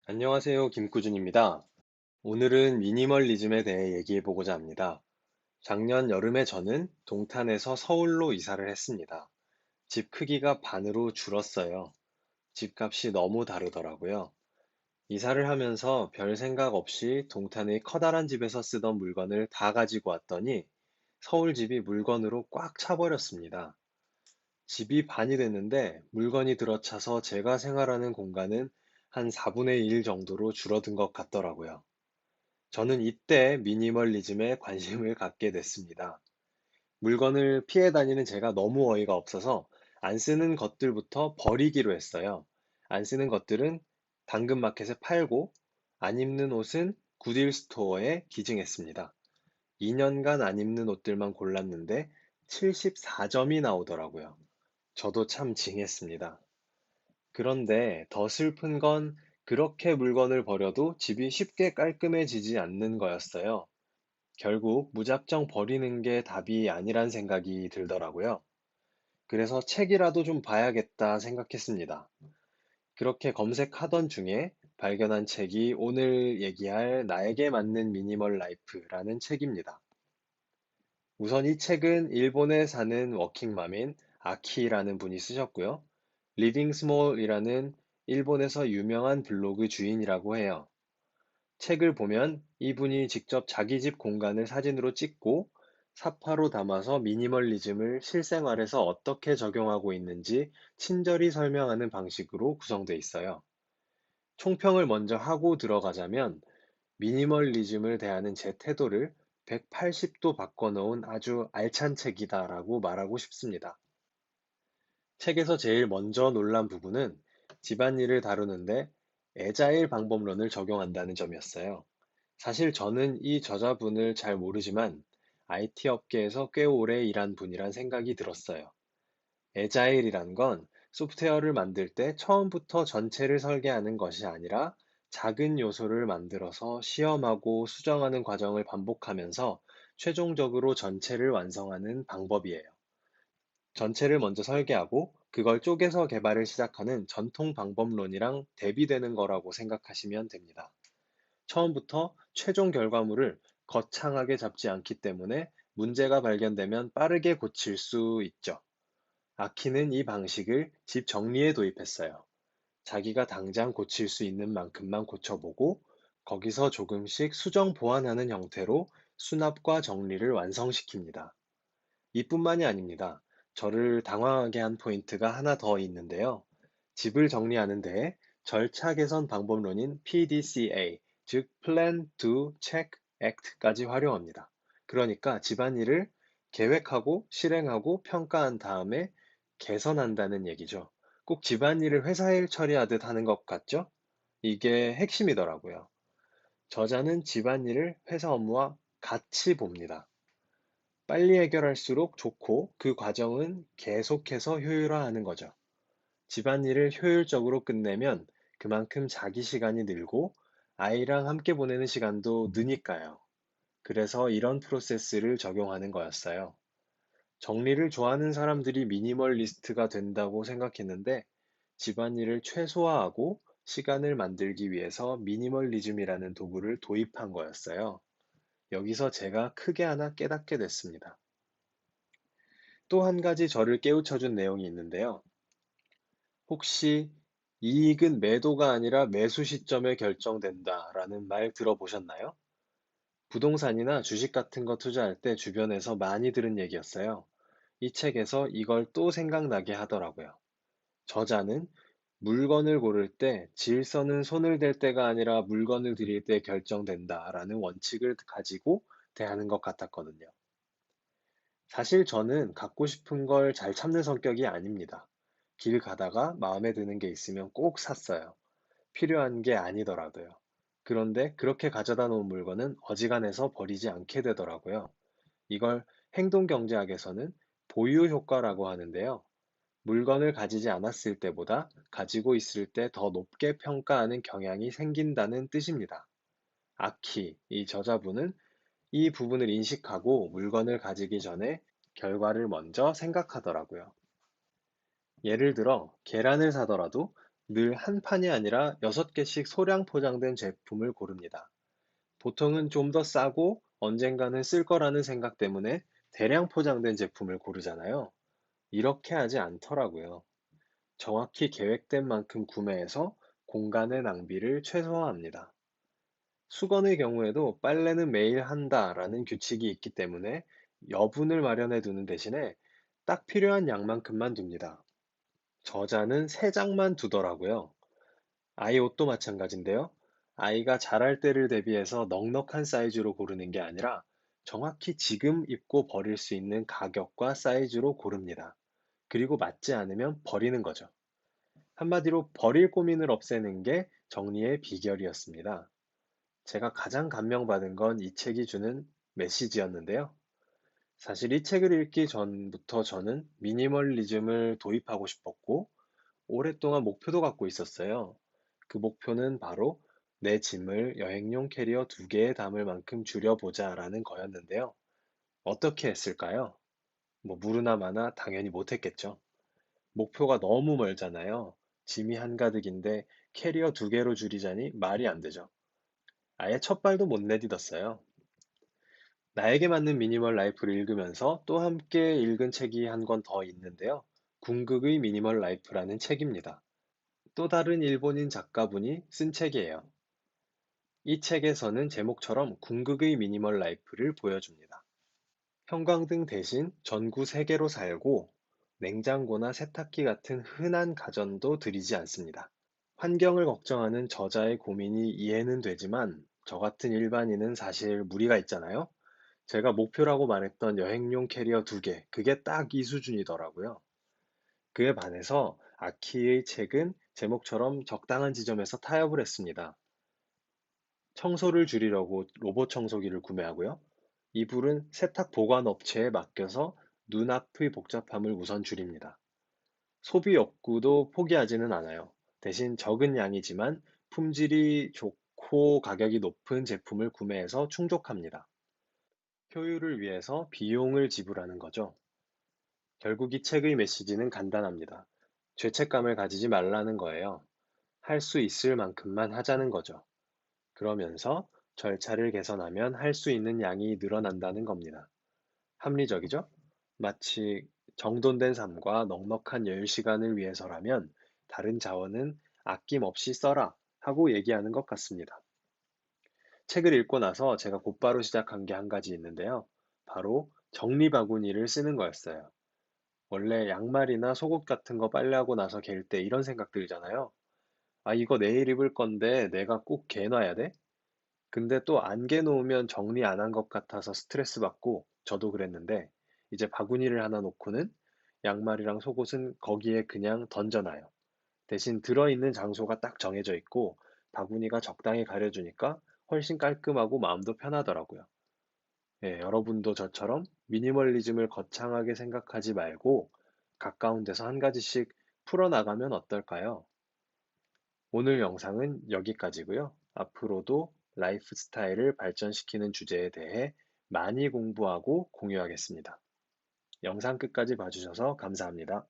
안녕하세요. 김구준입니다. 오늘은 미니멀리즘에 대해 얘기해 보고자 합니다. 작년 여름에 저는 동탄에서 서울로 이사를 했습니다. 집 크기가 반으로 줄었어요. 집값이 너무 다르더라고요. 이사를 하면서 별 생각 없이 동탄의 커다란 집에서 쓰던 물건을 다 가지고 왔더니 서울 집이 물건으로 꽉 차버렸습니다. 집이 반이 됐는데 물건이 들어차서 제가 생활하는 공간은 한 4분의 1 정도로 줄어든 것 같더라고요. 저는 이때 미니멀리즘에 관심을 갖게 됐습니다. 물건을 피해 다니는 제가 너무 어이가 없어서 안 쓰는 것들부터 버리기로 했어요. 안 쓰는 것들은 당근마켓에 팔고 안 입는 옷은 구딜 스토어에 기증했습니다. 2년간 안 입는 옷들만 골랐는데 74점이 나오더라고요. 저도 참 징했습니다. 그런데 더 슬픈 건 그렇게 물건을 버려도 집이 쉽게 깔끔해지지 않는 거였어요. 결국 무작정 버리는 게 답이 아니란 생각이 들더라고요. 그래서 책이라도 좀 봐야겠다 생각했습니다. 그렇게 검색하던 중에 발견한 책이 오늘 얘기할 나에게 맞는 미니멀 라이프라는 책입니다. 우선 이 책은 일본에 사는 워킹맘인 아키라는 분이 쓰셨고요. 리빙 스몰이라는 일본에서 유명한 블로그 주인이라고 해요. 책을 보면 이분이 직접 자기 집 공간을 사진으로 찍고 사파로 담아서 미니멀리즘을 실생활에서 어떻게 적용하고 있는지 친절히 설명하는 방식으로 구성되어 있어요. 총평을 먼저 하고 들어가자면 미니멀리즘을 대하는 제 태도를 180도 바꿔놓은 아주 알찬 책이다라고 말하고 싶습니다. 책에서 제일 먼저 놀란 부분은 집안일을 다루는데 애자일 방법론을 적용한다는 점이었어요. 사실 저는 이 저자분을 잘 모르지만 IT 업계에서 꽤 오래 일한 분이란 생각이 들었어요. 애자일이란 건 소프트웨어를 만들 때 처음부터 전체를 설계하는 것이 아니라 작은 요소를 만들어서 시험하고 수정하는 과정을 반복하면서 최종적으로 전체를 완성하는 방법이에요. 전체를 먼저 설계하고 그걸 쪼개서 개발을 시작하는 전통 방법론이랑 대비되는 거라고 생각하시면 됩니다. 처음부터 최종 결과물을 거창하게 잡지 않기 때문에 문제가 발견되면 빠르게 고칠 수 있죠. 아키는 이 방식을 집 정리에 도입했어요. 자기가 당장 고칠 수 있는 만큼만 고쳐보고 거기서 조금씩 수정 보완하는 형태로 수납과 정리를 완성시킵니다. 이뿐만이 아닙니다. 저를 당황하게 한 포인트가 하나 더 있는데요. 집을 정리하는 데에 절차 개선 방법론인 PDCA, 즉 Plan, Do, Check, Act까지 활용합니다. 그러니까 집안일을 계획하고 실행하고 평가한 다음에 개선한다는 얘기죠. 꼭 집안일을 회사 일 처리하듯 하는 것 같죠? 이게 핵심이더라고요. 저자는 집안일을 회사 업무와 같이 봅니다. 빨리 해결할수록 좋고 그 과정은 계속해서 효율화하는 거죠. 집안일을 효율적으로 끝내면 그만큼 자기 시간이 늘고 아이랑 함께 보내는 시간도 느니까요. 그래서 이런 프로세스를 적용하는 거였어요. 정리를 좋아하는 사람들이 미니멀리스트가 된다고 생각했는데 집안일을 최소화하고 시간을 만들기 위해서 미니멀리즘이라는 도구를 도입한 거였어요. 여기서 제가 크게 하나 깨닫게 됐습니다. 또 한 가지 저를 깨우쳐준 내용이 있는데요. 혹시 이익은 매도가 아니라 매수 시점에 결정된다라는 말 들어보셨나요? 부동산이나 주식 같은 거 투자할 때 주변에서 많이 들은 얘기였어요. 이 책에서 이걸 또 생각나게 하더라고요. 저자는 물건을 고를 때 질서는 손을 댈 때가 아니라 물건을 들일 때 결정된다라는 원칙을 가지고 대하는 것 같았거든요. 사실 저는 갖고 싶은 걸 잘 참는 성격이 아닙니다. 길 가다가 마음에 드는 게 있으면 꼭 샀어요. 필요한 게 아니더라도요. 그런데 그렇게 가져다 놓은 물건은 어지간해서 버리지 않게 되더라고요. 이걸 행동경제학에서는 보유 효과라고 하는데요. 물건을 가지지 않았을 때보다 가지고 있을 때 더 높게 평가하는 경향이 생긴다는 뜻입니다. 아키, 이 저자분은 이 부분을 인식하고 물건을 가지기 전에 결과를 먼저 생각하더라고요. 예를 들어, 계란을 사더라도 늘 한 판이 아니라 6개씩 소량 포장된 제품을 고릅니다. 보통은 좀 더 싸고 언젠가는 쓸 거라는 생각 때문에 대량 포장된 제품을 고르잖아요. 이렇게 하지 않더라고요. 정확히 계획된 만큼 구매해서 공간의 낭비를 최소화합니다. 수건의 경우에도 빨래는 매일 한다라는 규칙이 있기 때문에 여분을 마련해 두는 대신에 딱 필요한 양만큼만 둡니다. 저자는 3장만 두더라고요. 아이 옷도 마찬가지인데요. 아이가 자랄 때를 대비해서 넉넉한 사이즈로 고르는 게 아니라 정확히 지금 입고 버릴 수 있는 가격과 사이즈로 고릅니다. 그리고 맞지 않으면 버리는 거죠. 한마디로 버릴 고민을 없애는 게 정리의 비결이었습니다. 제가 가장 감명받은 건 이 책이 주는 메시지였는데요. 사실 이 책을 읽기 전부터 저는 미니멀리즘을 도입하고 싶었고, 오랫동안 목표도 갖고 있었어요. 그 목표는 바로 내 짐을 여행용 캐리어 2개에 담을 만큼 줄여보자라는 거였는데요. 어떻게 했을까요? 무르나 마나 당연히 못했겠죠. 목표가 너무 멀잖아요. 짐이 한가득인데 캐리어 2개로 줄이자니 말이 안 되죠. 아예 첫 발도 못 내딛었어요. 나에게 맞는 미니멀 라이프를 읽으면서 또 함께 읽은 책이 한 권 더 있는데요. 궁극의 미니멀 라이프라는 책입니다. 또 다른 일본인 작가분이 쓴 책이에요. 이 책에서는 제목처럼 궁극의 미니멀 라이프를 보여줍니다. 형광등 대신 전구 3개로 살고 냉장고나 세탁기 같은 흔한 가전도 들이지 않습니다. 환경을 걱정하는 저자의 고민이 이해는 되지만 저 같은 일반인은 사실 무리가 있잖아요. 제가 목표라고 말했던 여행용 캐리어 2개, 그게 딱 이 수준이더라고요. 그에 반해서 아키의 책은 제목처럼 적당한 지점에서 타협을 했습니다. 청소를 줄이려고 로봇 청소기를 구매하고요. 이불은 세탁 보관 업체에 맡겨서 눈앞의 복잡함을 우선 줄입니다. 소비 욕구도 포기하지는 않아요. 대신 적은 양이지만 품질이 좋고 가격이 높은 제품을 구매해서 충족합니다. 효율을 위해서 비용을 지불하는 거죠. 결국 이 책의 메시지는 간단합니다. 죄책감을 가지지 말라는 거예요. 할 수 있을 만큼만 하자는 거죠. 그러면서 절차를 개선하면 할 수 있는 양이 늘어난다는 겁니다. 합리적이죠? 마치 정돈된 삶과 넉넉한 여유 시간을 위해서라면 다른 자원은 아낌없이 써라 하고 얘기하는 것 같습니다. 책을 읽고 나서 제가 곧바로 시작한 게 한 가지 있는데요. 바로 정리 바구니를 쓰는 거였어요. 원래 양말이나 속옷 같은 거 빨래하고 나서 갤 때 이런 생각 들잖아요. 아, 이거 내일 입을 건데 내가 꼭 개놔야 돼? 근데 또 안 개놓으면 정리 안 한 것 같아서 스트레스 받고 저도 그랬는데 이제 바구니를 하나 놓고는 양말이랑 속옷은 거기에 그냥 던져놔요. 대신 들어있는 장소가 딱 정해져 있고 바구니가 적당히 가려주니까 훨씬 깔끔하고 마음도 편하더라고요. 예, 여러분도 저처럼 미니멀리즘을 거창하게 생각하지 말고 가까운 데서 한 가지씩 풀어나가면 어떨까요? 오늘 영상은 여기까지고요. 앞으로도 라이프 스타일을 발전시키는 주제에 대해 많이 공부하고 공유하겠습니다. 영상 끝까지 봐주셔서 감사합니다.